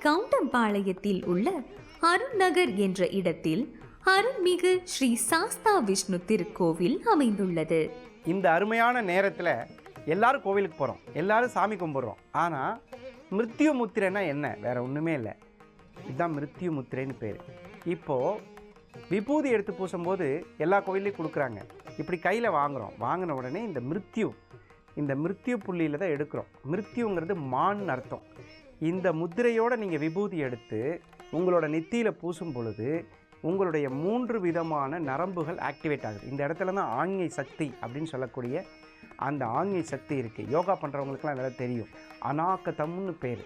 கவுண்டம்பாளையத்தில் உள்ள அருள்நகர் என்ற இடத்தில் அருள்மிகு ஸ்ரீ சாஸ்தா விஷ்ணு திருக்கோவில் அமைந்துள்ளது. இந்த அருமையான நேரத்தில் எல்லாரும் கோவிலுக்கு போகிறோம், எல்லாரும் சாமி கும்பிட்றோம். ஆனால் மிருத்யு முத்திரைன்னா என்ன? வேற ஒன்றுமே இல்லை. இதுதான் மிருத்யு முத்திரைன்னு பேர். இப்போது விபூதி எடுத்து பூசும்போது எல்லா கோவிலையும் கொடுக்குறாங்க. இப்படி கையில் வாங்குகிறோம். வாங்கின உடனே இந்த மிருத்யு புள்ளியில் தான் எடுக்கிறோம். மிருத்யுங்கிறது மான் அர்த்தம். இந்த முத்திரையோடு நீங்கள் விபூதி எடுத்து உங்களோட நெத்தியில் பூசும் பொழுது உங்களுடைய 3 விதமான நரம்புகள் ஆக்டிவேட் ஆகுது. இந்த இடத்துல தான் ஆண்மை சக்தி அப்படின்னு சொல்லக்கூடிய அந்த ஆண்மை சக்தி இருக்குது. யோகா பண்ணுறவங்களுக்குலாம் நல்லா தெரியும். அநாகதம்னு பேர்.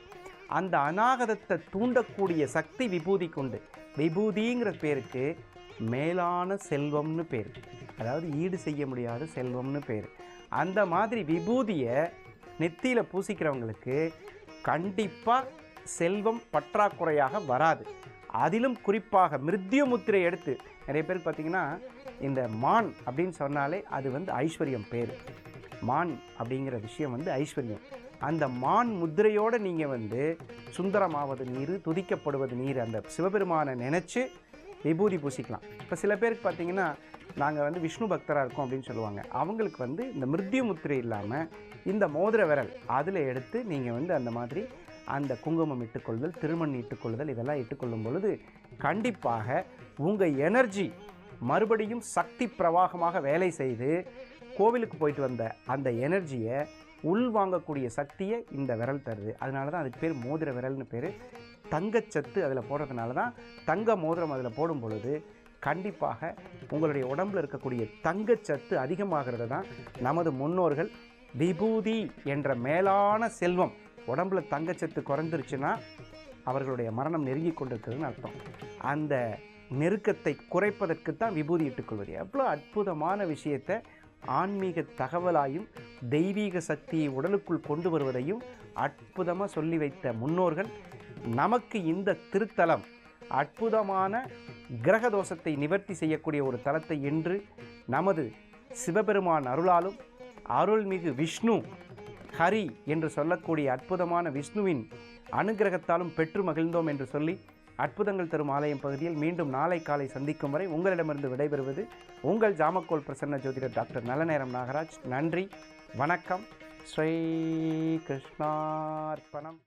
அந்த அநாகதத்தை தூண்டக்கூடிய சக்தி விபூதி கொண்டு. விபூதிங்கிற பேருக்கு மேலான செல்வம்னு பேர். அதாவது ஈடு செய்ய முடியாத செல்வம்னு பேர். அந்த மாதிரி விபூதியை நெத்தியில் பூசிக்கிறவங்களுக்கு கண்டிப்பாக செல்வம் பற்றாக்குறையாக வராது. அதிலும் குறிப்பாக மிருத்யு முத்திரை எடுத்து நிறைய பேர் பார்த்திங்கன்னா இந்த மான் அப்படின்னு சொன்னாலே அது ஐஸ்வர்யம் பேர். மான் அப்படிங்கிற விஷயம் ஐஸ்வர்யம். அந்த மான் முத்திரையோடு நீங்கள் சுந்தரமாவது நீர், துதிக்கப்படுவது நீர், அந்த சிவபெருமானை நினச்சி விபூதி பூசிக்கலாம். இப்போ சில பேருக்கு பார்த்திங்கன்னா நாங்கள் விஷ்ணு பக்தராக இருக்கோம் அப்படின்னு சொல்லுவாங்க. அவங்களுக்கு இந்த மிருத்யு முத்திரை இல்லாமல் இந்த மோதிர விரல் அதில் எடுத்து நீங்கள் அந்த மாதிரி அந்த குங்குமம் இட்டுக்கொள்ளுதல், திருமண் இட்டுக்கொள்ளுதல், இதெல்லாம் இட்டுக்கொள்ளும் பொழுது கண்டிப்பாக உங்கள் எனர்ஜி மறுபடியும் சக்தி பிரவாகமாக வேலை செய்து கோவிலுக்கு போயிட்டு வந்த அந்த எனர்ஜியை உள்வாங்கக்கூடிய சக்தியை இந்த விரல் தருது. அதனால தான் அதுக்கு பேர் மோதிர விரல்னு பேர். தங்கச்சத்து அதில் போடுறதுனால தான் தங்க மோதிரம் அதில் போடும் பொழுது கண்டிப்பாக உங்களுடைய உடம்பில் இருக்கக்கூடிய தங்கச்சத்து அதிகமாகிறது தான் நமது முன்னோர்கள் விபூதி என்ற மேலான செல்வம். உடம்புல தங்கச்சத்து குறைந்துருச்சுன்னா அவர்களுடைய மரணம் நெருங்கி கொண்டிருக்கிறதுன்னு அர்த்தம். அந்த நெருக்கத்தை குறைப்பதற்கு தான் விபூதி இட்டுக்கொள்வது. எவ்வளோ அற்புதமான விஷயத்தை ஆன்மீக தகவலாயும் தெய்வீக சக்தியை உடலுக்குள் கொண்டு வருவதையும் அற்புதமாக சொல்லி வைத்த முன்னோர்கள் நமக்கு இந்த திருத்தலம் அற்புதமான கிரக தோஷத்தை நிவர்த்தி செய்யக்கூடிய ஒரு தலத்தை இன்று நமது சிவபெருமான் அருளாலும் அருள்மிகு விஷ்ணு ஹரி என்று சொல்லக்கூடிய அற்புதமான விஷ்ணுவின் அனுகிரகத்தாலும் பெற்று மகிழ்ந்தோம் என்று சொல்லி அற்புதங்கள் தரும் ஆலயம் பகுதியில் மீண்டும் நாளை காலை சந்திக்கும் வரை உங்களிடமிருந்து விடைபெறுவது உங்கள் ஜாமக்கோல் பிரசன்ன ஜோதிடர் டாக்டர் நல்லநேரம் நாகராஜ். நன்றி, வணக்கம். ஸ்ரீ கிருஷ்ணார்ப்பணம்.